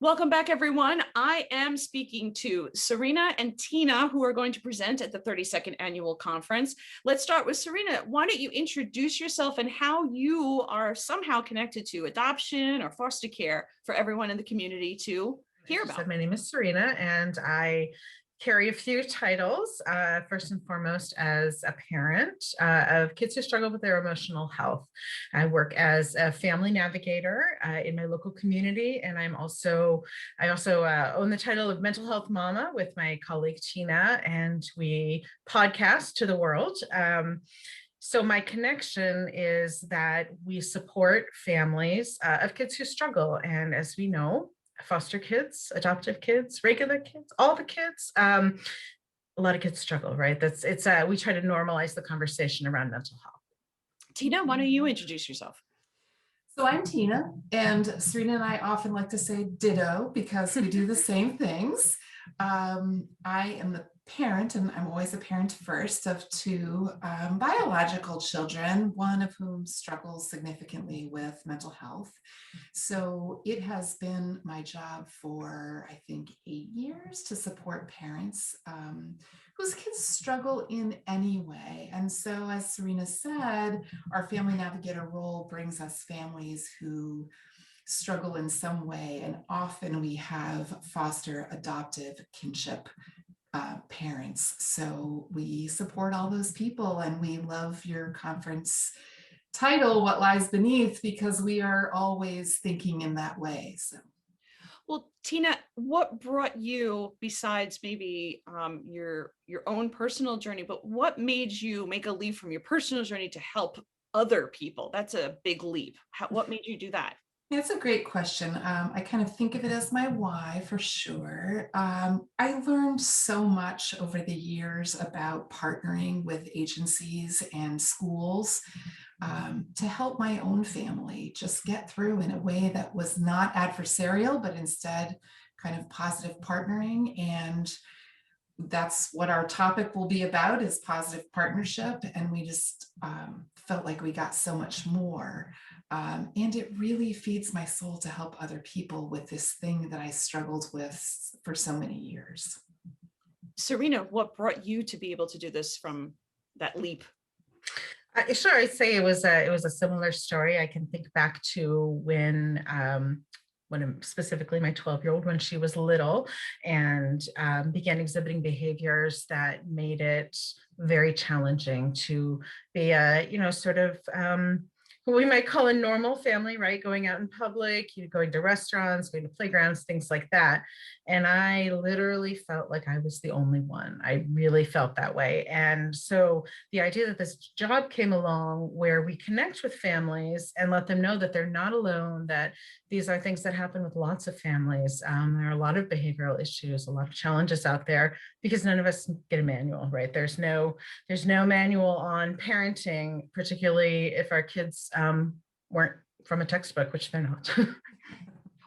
Welcome back, everyone. I am speaking to Serena and Tina, who are going to present at the 32nd Annual Conference. Let's start with Serena. Why don't you introduce yourself and how you are somehow connected to adoption or foster care for everyone in the community to hear about? My name is Serena, and I carry a few titles. First and foremost, as a parent of kids who struggle with their emotional health. I work as a family navigator in my local community, and I also own the title of Mental Health Mama with my colleague Tina, and we podcast to the world. So my connection is that we support families of kids who struggle, and as we know, foster kids, adoptive kids, regular kids, all the kids. A lot of kids struggle, right? We try to normalize the conversation around mental health. Tina, why don't you introduce yourself? So I'm Tina, and Serena and I often like to say ditto because we do the same things. I am the parent, and I'm always a parent first, of two biological children, one of whom struggles significantly with mental health. So it has been my job for, I think, 8 years to support parents whose kids struggle in any way. And so, as Serena said, our family navigator role brings us families who struggle in some way, and often we have foster, adoptive, kinship parents. So we support all those people, and we love your conference title, What Lies Beneath, because we are always thinking in that way. So. Well, Tina, what brought you, besides maybe your own personal journey, but what made you make a leap from your personal journey to help other people? That's a big leap. What made you do that? It's a great question. I kind of think of it as my why for sure. I learned so much over the years about partnering with agencies and schools to help my own family just get through in a way that was not adversarial, but instead kind of positive partnering. And that's what our topic will be about, is positive partnership. And we just felt like we got so much more. And it really feeds my soul to help other people with this thing that I struggled with for so many years. Serena, what brought you to be able to do this from that leap? Sure, I'd say it was a similar story. I can think back to when specifically my 12-year-old, when she was little and began exhibiting behaviors that made it very challenging to be a, sort of what we might call a normal family, right? Going out in public, going to restaurants, going to playgrounds, things like that. And I literally felt like I was the only one. I really felt that way. And so the idea that this job came along where we connect with families and let them know that they're not alone, that these are things that happen with lots of families. There are a lot of behavioral issues, a lot of challenges out there, because none of us get a manual, right? There's no manual on parenting, particularly if our kids weren't from a textbook, which they're not.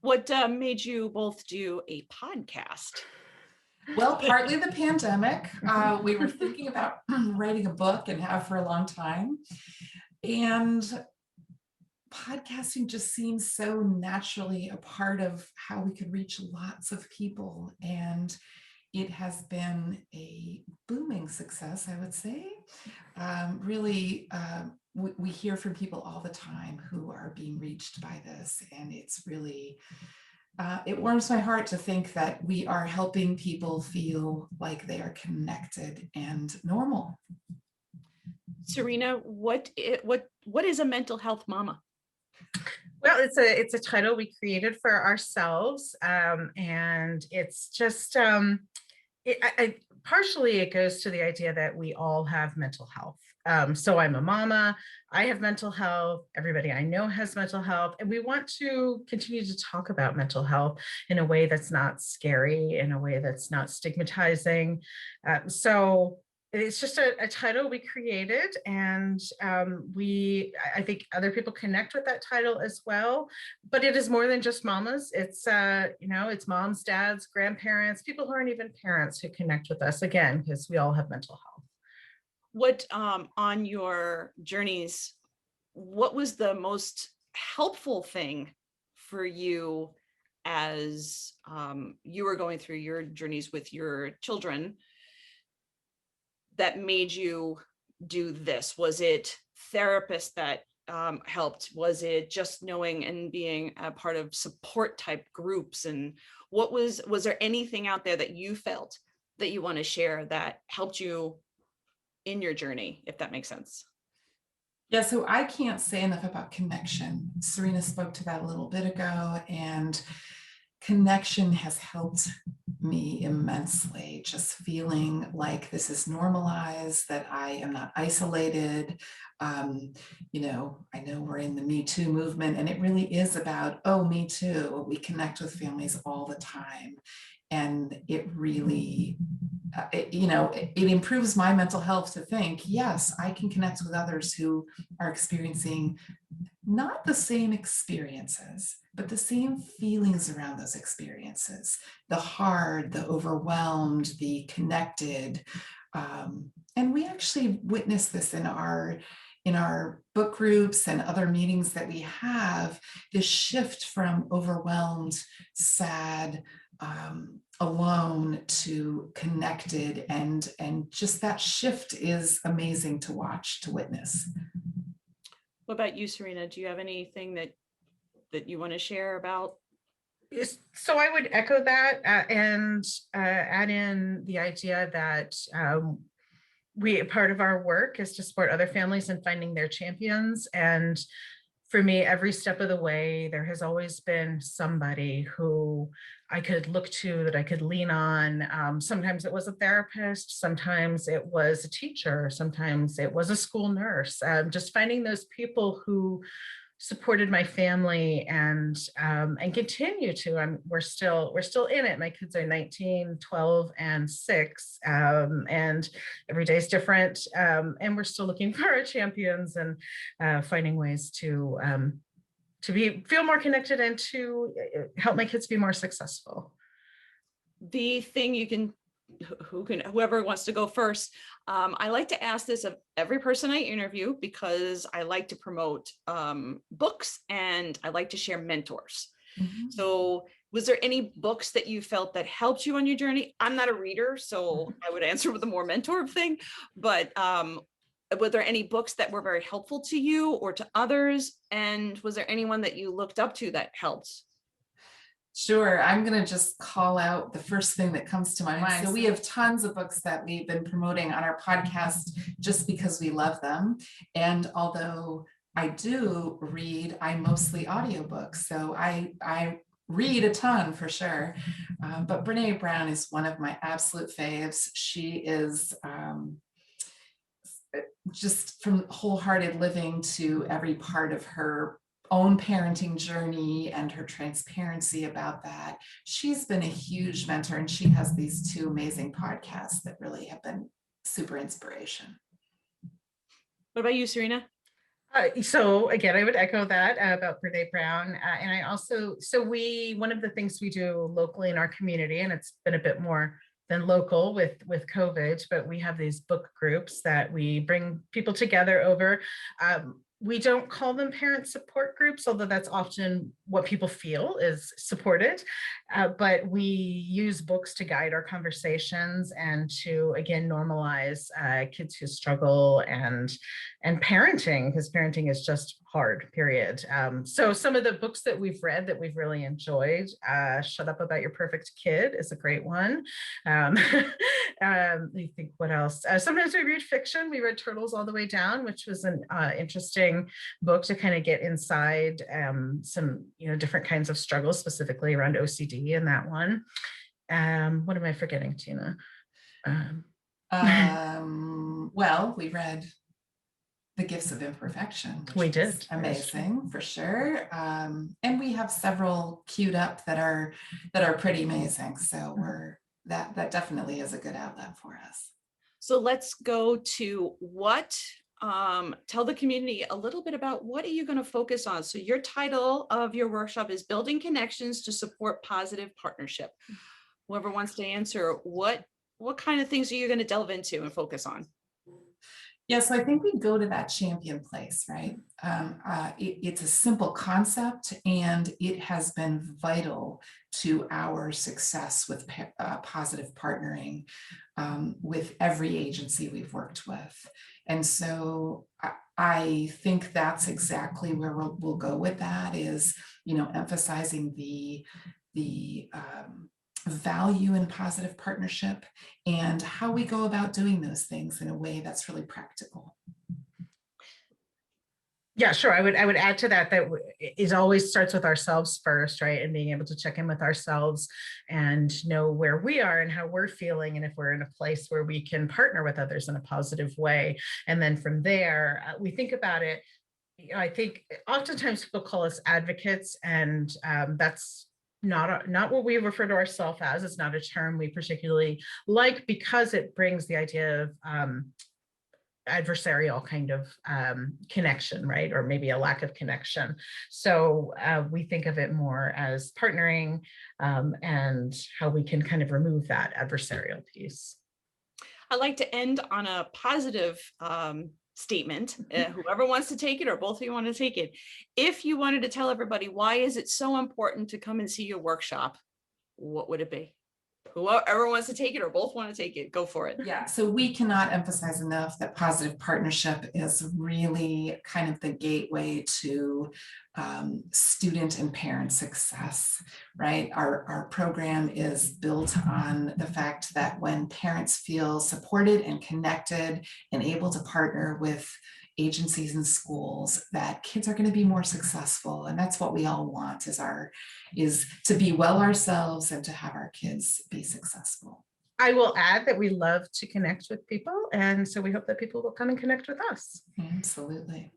What made you both do a podcast? Well, partly the pandemic. We were thinking about writing a book and have for a long time. And podcasting just seems so naturally a part of how we could reach lots of people. And it has been a booming success, I would say. Really, we hear from people all the time who are being reached by this. And it's really, it warms my heart to think that we are helping people feel like they are connected and normal. Serena, what is a mental health mama? Well, it's a title we created for ourselves, and it's just partially it goes to the idea that we all have mental health. So I'm a mama, I have mental health, everybody I know has mental health, and we want to continue to talk about mental health in a way that's not scary, in a way that's not stigmatizing. So it's just a title we created, and I think other people connect with that title as well. But it is more than just mamas. It's it's moms, dads, grandparents, people who aren't even parents who connect with us, again, because we all have mental health. What on your journeys, what was the most helpful thing for you as you were going through your journeys with your children that made you do this? Was it therapists that helped? Was it just knowing and being a part of support type groups? And was there anything out there that you felt that you want to share that helped you in your journey, if that makes sense? Yeah, so I can't say enough about connection. Serena spoke to that a little bit ago, and connection has helped me immensely. Just feeling like this is normalized, that I am not isolated. I know we're in the Me Too movement, and it really is about, oh, me too. We connect with families all the time. And it really, it improves my mental health to think, yes, I can connect with others who are experiencing not the same experiences, but the same feelings around those experiences, the hard, the overwhelmed, the connected. And we actually witness this in our book groups and other meetings that we have, this shift from overwhelmed, sad, alone to connected, and just that shift is amazing to watch, to witness. What about you, Serena? Do you have anything that you want to share about? So I would echo that and add in the idea that part of our work is to support other families in finding their champions. And for me, every step of the way, there has always been somebody who I could look to, that I could lean on. Sometimes it was a therapist, sometimes it was a teacher, sometimes it was a school nurse. Just finding those people who supported my family and continue to. We're still in it. My kids are 19, 12, and 6, and every day is different. And we're still looking for our champions and finding ways to feel more connected and to help my kids be more successful. The thing you can, whoever wants to go first. I like to ask this of every person I interview because I like to promote books and I like to share mentors. Mm-hmm. So was there any books that you felt that helped you on your journey? I'm not a reader, so I would answer with a more mentor thing, but were there any books that were very helpful to you or to others? And was there anyone that you looked up to that helped? Sure. I'm going to just call out the first thing that comes to my mind. So we have tons of books that we've been promoting on our podcast just because we love them. And although I do read, I mostly audiobooks. So I read a ton for sure. But Brene Brown is one of my absolute faves. She is just from wholehearted living to every part of her own parenting journey and her transparency about that. She's been a huge mentor, and she has these 2 amazing podcasts that really have been super inspiration. What about you, Serena? So again, I would echo that about Brene Brown. And I also, one of the things we do locally in our community, and it's been a bit more than local with COVID, but we have these book groups that we bring people together over. We don't call them parent support groups, although that's often what people feel is supported. But we use books to guide our conversations and to, again, normalize kids who struggle and parenting, because parenting is just hard, period. So some of the books that we've read that we've really enjoyed, Shut Up About Your Perfect Kid is a great one. Let me think what else. Sometimes we read fiction. We read Turtles All the Way Down, which was an interesting book to kind of get inside some different kinds of struggles, specifically around OCD in that one. What am I forgetting, Tina? Well, we read The Gifts of Imperfection. We did. Amazing, for sure. And we have several queued up that are pretty amazing. So that definitely is a good outlet for us. So let's go to tell the community a little bit about what are you going to focus on? So your title of your workshop is Building Connections to Support Positive Partnership. Whoever wants to answer, what kind of things are you going to delve into and focus on? Yeah, so I think we go to that champion place, right? It's a simple concept, and it has been vital to our success with positive partnering with every agency we've worked with. And so I think that's exactly where we'll go with that, is, emphasizing the value in positive partnership and how we go about doing those things in a way that's really practical. Yeah, sure. I would add to that it always starts with ourselves first, right? And being able to check in with ourselves and know where we are and how we're feeling, and if we're in a place where we can partner with others in a positive way. And then from there, we think about it. I think oftentimes people call us advocates, and that's not what we refer to ourselves as. It's not a term we particularly like, because it brings the idea of adversarial kind of connection, right? Or maybe a lack of connection. So we think of it more as partnering, and how we can kind of remove that adversarial piece. I like to end on a positive statement. Whoever wants to take it, or both of you want to take it. If you wanted to tell everybody why is it so important to come and see your workshop, what would it be? Whoever wants to take it, or both want to take it, go for it. Yeah, so we cannot emphasize enough that positive partnership is really kind of the gateway to student and parent success, right? Our program is built on the fact that when parents feel supported and connected and able to partner with agencies and schools, that kids are going to be more successful. And that's what we all want, is to be well ourselves and to have our kids be successful. I will add that we love to connect with people, and so we hope that people will come and connect with us. Absolutely.